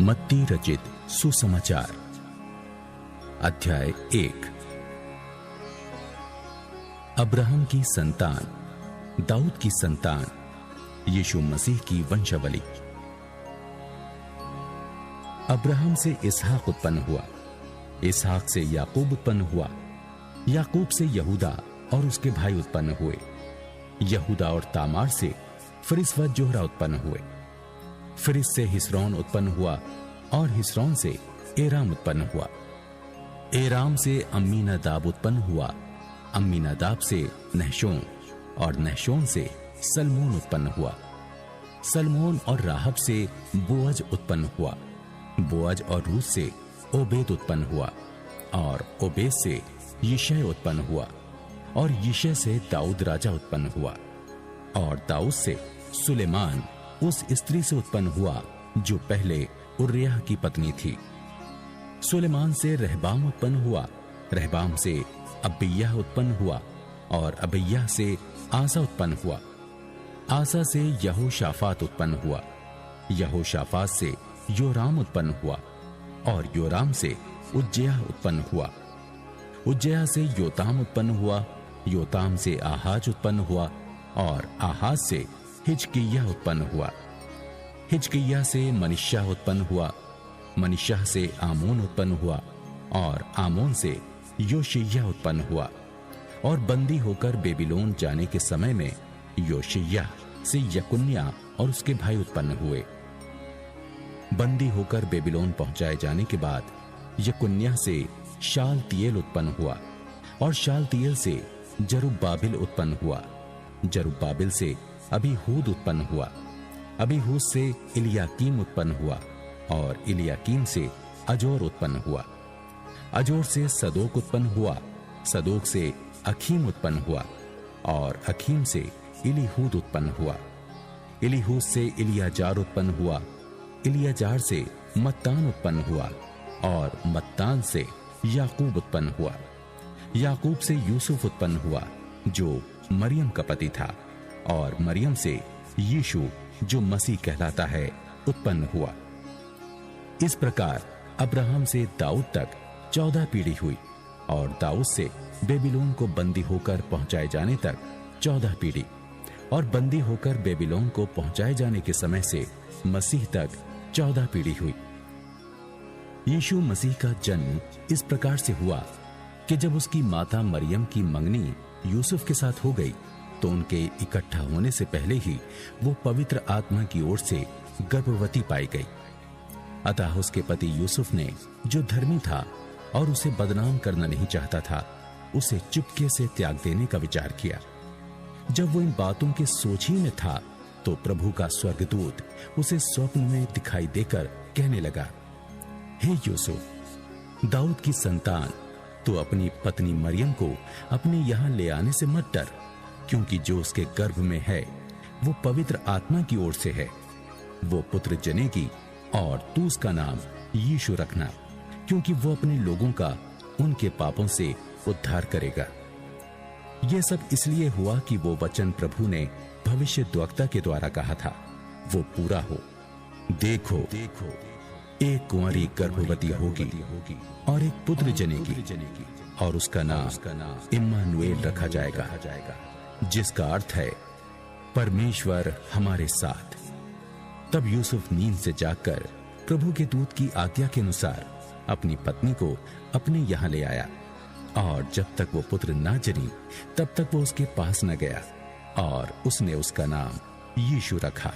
मत्ती रचित सुसमाचार अध्याय 1। अब्राहम की संतान, दाऊद की संतान, यीशु मसीह की वंशावली। अब्राहम से इसहाक उत्पन्न हुआ, इसहाक से याकूब उत्पन्न हुआ, याकूब से यहूदा और उसके भाई उत्पन्न हुए, यहूदा और तामार से फिरिस व जोहरा उत्पन्न हुए, फिरिस से हिस्रोन उत्पन्न हुआ और हिस्रोन से एराम उत्पन्न हुआ, एराम से अम्मीनादाब उत्पन्न हुआ, अम्मीनादाब से नहशोन और नहशोन से सलमोन उत्पन्न हुआ, सलमोन और राहब से बोअज उत्पन्न हुआ, बोअज और रूत से ओबेद उत्पन्न हुआ और ओबेद से यिशै उत्पन्न हुआ और यिशै से दाऊद राजा उत्पन्न हुआ और दाऊद से सुलेमान उस स्त्री से उत्पन्न हुआ जो पहले उर्रियाह की पत्नी थी। सुलेमान से रहबाम उत्पन्न हुआ, रहबाम से अबिय्याह उत्पन्न हुआ और अबिय्याह से आसा उत्पन्न हुआ, आसा से यहोशाफात उत्पन्न हुआ, यहोशाफात से योराम उत्पन्न हुआ और योराम से उज्जियाह उत्पन्न हुआ, उज्जियाह से योताम उत्पन्न हुआ, योताम से आहाज उत्पन्न हुआ और आहाज से हिजकिय्याह उत्पन्न हुआ, हिजकिय्याह से मनिश्शाह उत्पन्न हुआ, मनिश्शाह से आमोन उत्पन्न हुआ और आमोन से योशिय्याह उत्पन्न हुआ और बंदी होकर बेबीलोन जाने के समय में योशिय्याह से यकुन्याह और उसके भाई उत्पन्न हुए। बंदी होकर बेबीलोन पहुंचाए जाने के बाद यकुन्याह से शालतिएल उत्पन्न हुआ और शालतिएल से जरुब्बाबिल उत्पन्न हुआ, जरुब्बाबिल से अबीहूद उत्पन्न हुआ, अबीहूद से इलियाकीम उत्पन्न हुआ और इलियाकीम से अजोर उत्पन्न हुआ, अजोर से सदोक उत्पन्न हुआ, सदोक से अखीम उत्पन्न हुआ और अखीम से इलीहूद उत्पन्न हुआ, इलीहूद से इलियाजार उत्पन्न हुआ, इलियाजार से मत्तान उत्पन्न हुआ और मत्तान से याकूब उत्पन्न हुआ, याकूब से यूसुफ उत्पन्न हुआ जो मरियम का पति था और मरियम से यीशु जो मसीह कहलाता है उत्पन्न हुआ। इस प्रकार अब्राहम से दाऊद तक 14 पीढ़ी हुई और दाऊद से बेबीलोन को बंदी होकर पहुंचाए जाने तक 14 पीढ़ी और बंदी होकर बेबीलोन को पहुंचाए जाने के समय से मसीह तक 14 पीढ़ी हुई। यीशु मसीह का जन्म इस प्रकार से हुआ कि जब उसकी माता मरियम की मंगनी यूसुफ के साथ हो गई तो उनके इकट्ठा होने से पहले ही वो पवित्र आत्मा की ओर से गर्भवती पाई गई। अतः उसके पति यूसुफ ने, जो धर्मी था और उसे बदनाम करना नहीं चाहता था, उसे चुपके से त्याग देने का विचार किया। जब वो इन बातों के सोच ही में था तो प्रभु का स्वर्गदूत उसे स्वप्न में दिखाई देकर कहने लगा, हे यूसुफ, दाऊद की संतान, तो अपनी पत्नी मरियम को अपने यहां ले आने से मत डर, क्योंकि जो उसके गर्भ में है वो पवित्र आत्मा की ओर से है। वो पुत्र जनेगी और तू उसका नाम यीशु रखना, क्योंकि वो अपने लोगों का उनके पापों से उद्धार करेगा। यह सब इसलिए हुआ कि वो वचन प्रभु ने भविष्यद्वक्ता के द्वारा कहा था वो पूरा हो। देखो, एक कुंवारी गर्भवती होगी और एक पुत्र जनेगी और उसका नाम इम्मानुएल रखा जाएगा, जिसका अर्थ है परमेश्वर हमारे साथ। तब यूसुफ नींद से जागकर प्रभु के दूत की आज्ञा के अनुसार अपनी पत्नी को अपने यहां ले आया और जब तक वो पुत्र ना जनी तब तक वो उसके पास न गया और उसने उसका नाम यीशु रखा।